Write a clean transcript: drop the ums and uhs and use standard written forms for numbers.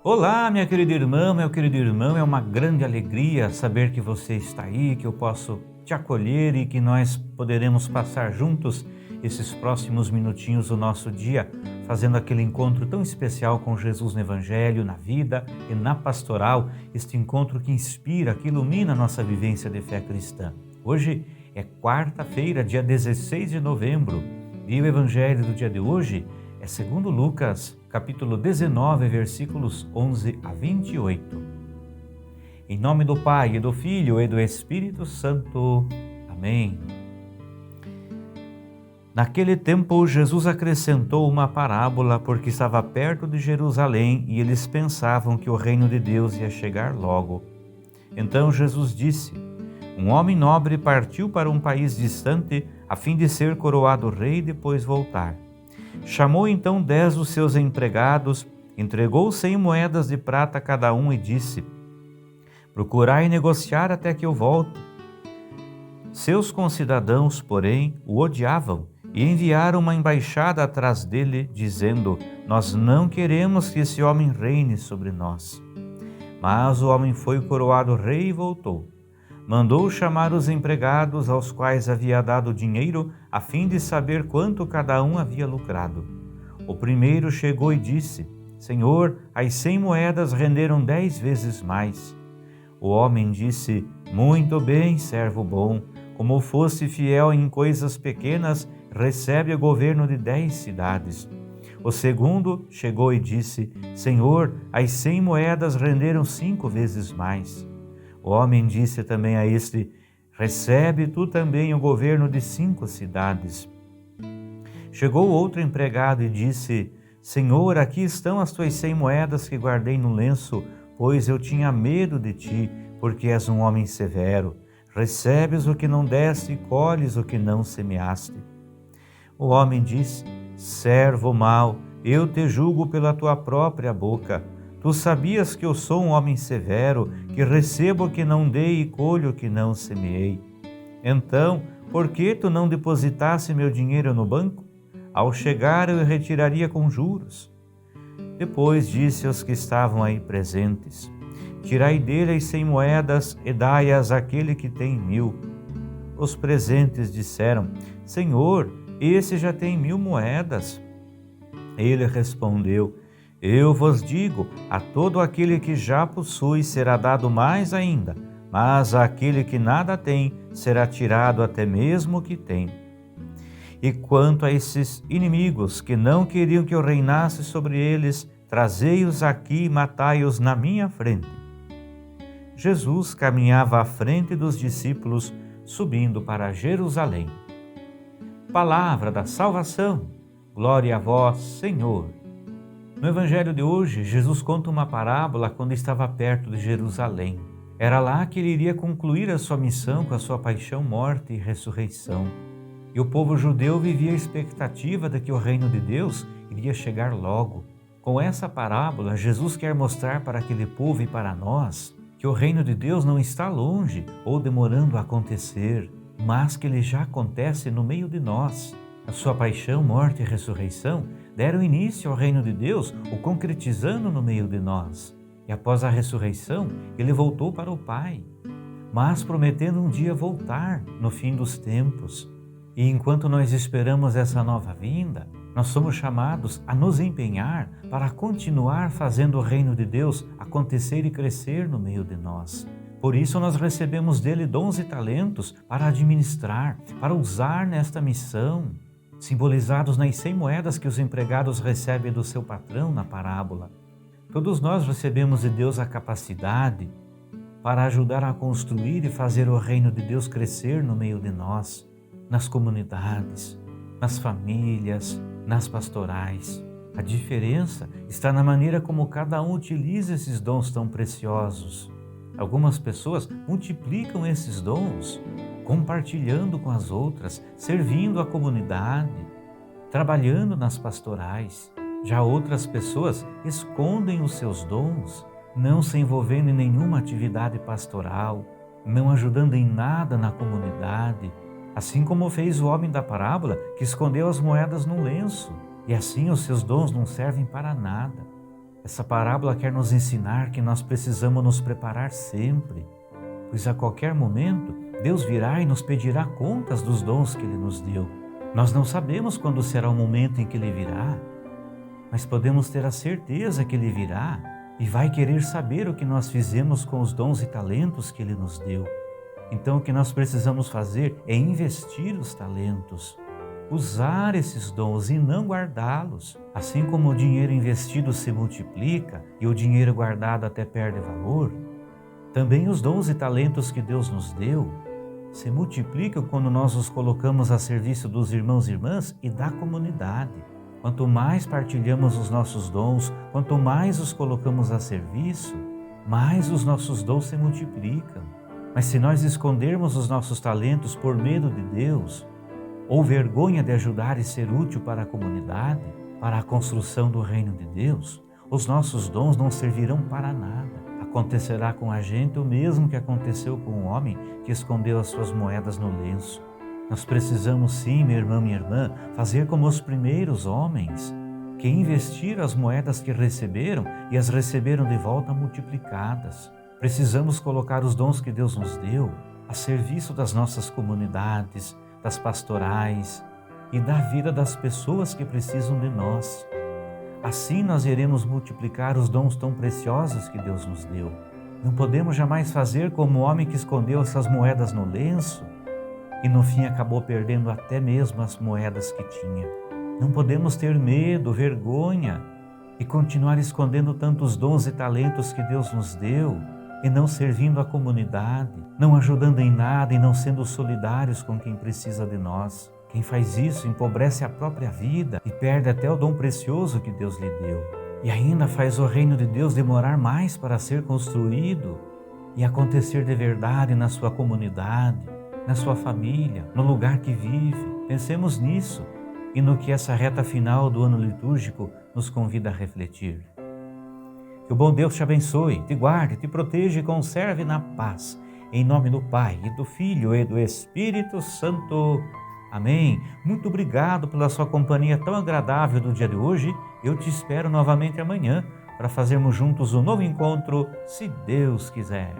Olá, minha querida irmã, meu querido irmão, é uma grande alegria saber que você está aí, que eu posso te acolher e que nós poderemos passar juntos esses próximos minutinhos do nosso dia, fazendo aquele encontro tão especial com Jesus no Evangelho, na vida e na pastoral, este encontro que inspira, que ilumina a nossa vivência de fé cristã. Hoje é quarta-feira, dia 16 de novembro, e o Evangelho do dia de hoje é segundo Lucas, capítulo 19, versículos 11 a 28. Em nome do Pai, e do Filho e do Espírito Santo. Amém. Naquele tempo, Jesus acrescentou uma parábola porque estava perto de Jerusalém e eles pensavam que o reino de Deus ia chegar logo. Então Jesus disse: um homem nobre partiu para um país distante a fim de ser coroado rei e depois voltar. Chamou então 10 dos seus empregados, entregou 100 moedas de prata a cada um e disse: procurai negociar até que eu volte. Seus concidadãos, porém, o odiavam e enviaram uma embaixada atrás dele, dizendo: nós não queremos que esse homem reine sobre nós. Mas o homem foi coroado rei e voltou. Mandou chamar os empregados aos quais havia dado dinheiro, a fim de saber quanto cada um havia lucrado. O primeiro chegou e disse: Senhor, as 100 moedas renderam 10 vezes mais. O homem disse: muito bem, servo bom, como foste fiel em coisas pequenas, recebe o governo de 10 cidades. O segundo chegou e disse: Senhor, as 100 moedas renderam 5 vezes mais. O homem disse também a este: recebe tu também o governo de 5 cidades. Chegou outro empregado e disse: Senhor, aqui estão as tuas 100 moedas que guardei no lenço, pois eu tinha medo de ti, porque és um homem severo. Recebes o que não deste e colhes o que não semeaste. O homem disse: servo mau, eu te julgo pela tua própria boca. Tu sabias que eu sou um homem severo, que recebo o que não dei e colho o que não semeei. Então, por que tu não depositaste meu dinheiro no banco? Ao chegar eu retiraria com juros. Depois disse aos que estavam aí presentes: tirai dele as 100 moedas e dai-as àquele que tem 1000. Os presentes disseram: Senhor, esse já tem 1000 moedas. Ele respondeu: eu vos digo, a todo aquele que já possui será dado mais ainda, mas àquele que nada tem será tirado até mesmo o que tem. E quanto a esses inimigos que não queriam que eu reinasse sobre eles, trazei-os aqui e matai-os na minha frente. Jesus caminhava à frente dos discípulos, subindo para Jerusalém. Palavra da salvação, glória a vós, Senhor. No Evangelho de hoje, Jesus conta uma parábola quando estava perto de Jerusalém. Era lá que ele iria concluir a sua missão com a sua paixão, morte e ressurreição. E o povo judeu vivia a expectativa de que o reino de Deus iria chegar logo. Com essa parábola, Jesus quer mostrar para aquele povo e para nós que o reino de Deus não está longe ou demorando a acontecer, mas que ele já acontece no meio de nós. A sua paixão, morte e ressurreição deram início ao reino de Deus, o concretizando no meio de nós. E após a ressurreição, ele voltou para o Pai, mas prometendo um dia voltar no fim dos tempos. E enquanto nós esperamos essa nova vinda, nós somos chamados a nos empenhar para continuar fazendo o reino de Deus acontecer e crescer no meio de nós. Por isso nós recebemos dele dons e talentos para administrar, para usar nesta missão, simbolizados nas 100 moedas que os empregados recebem do seu patrão na parábola. Todos nós recebemos de Deus a capacidade para ajudar a construir e fazer o reino de Deus crescer no meio de nós, nas comunidades, nas famílias, nas pastorais. A diferença está na maneira como cada um utiliza esses dons tão preciosos. Algumas pessoas multiplicam esses dons, compartilhando com as outras, servindo a comunidade, trabalhando nas pastorais. Já outras pessoas escondem os seus dons, não se envolvendo em nenhuma atividade pastoral, não ajudando em nada na comunidade, assim como fez o homem da parábola que escondeu as moedas num lenço, e assim os seus dons não servem para nada. Essa parábola quer nos ensinar que nós precisamos nos preparar sempre, pois a qualquer momento Deus virá e nos pedirá contas dos dons que Ele nos deu. Nós não sabemos quando será o momento em que Ele virá, mas podemos ter a certeza que Ele virá e vai querer saber o que nós fizemos com os dons e talentos que Ele nos deu. Então o que nós precisamos fazer é investir os talentos, usar esses dons e não guardá-los. Assim como o dinheiro investido se multiplica e o dinheiro guardado até perde valor, também os dons e talentos que Deus nos deu se multiplicam quando nós os colocamos a serviço dos irmãos e irmãs e da comunidade. Quanto mais partilhamos os nossos dons, quanto mais os colocamos a serviço, mais os nossos dons se multiplicam. Mas se nós escondermos os nossos talentos por medo de Deus, ou vergonha de ajudar e ser útil para a comunidade, para a construção do reino de Deus, os nossos dons não servirão para nada. Acontecerá com a gente o mesmo que aconteceu com o homem que escondeu as suas moedas no lenço. Nós precisamos sim, meu irmão e minha irmã, fazer como os primeiros homens, que investiram as moedas que receberam e as receberam de volta multiplicadas. Precisamos colocar os dons que Deus nos deu a serviço das nossas comunidades, das pastorais e da vida das pessoas que precisam de nós. Assim nós iremos multiplicar os dons tão preciosos que Deus nos deu. Não podemos jamais fazer como o homem que escondeu essas moedas no lenço e no fim acabou perdendo até mesmo as moedas que tinha. Não podemos ter medo, vergonha e continuar escondendo tantos dons e talentos que Deus nos deu e não servindo a comunidade, não ajudando em nada e não sendo solidários com quem precisa de nós. Quem faz isso empobrece a própria vida e perde até o dom precioso que Deus lhe deu. E ainda faz o reino de Deus demorar mais para ser construído e acontecer de verdade na sua comunidade, na sua família, no lugar que vive. Pensemos nisso e no que essa reta final do ano litúrgico nos convida a refletir. Que o bom Deus te abençoe, te guarde, te proteja e conserve na paz. Em nome do Pai, e do Filho e do Espírito Santo. Amém. Muito obrigado pela sua companhia tão agradável do dia de hoje. Eu te espero novamente amanhã para fazermos juntos um novo encontro, se Deus quiser.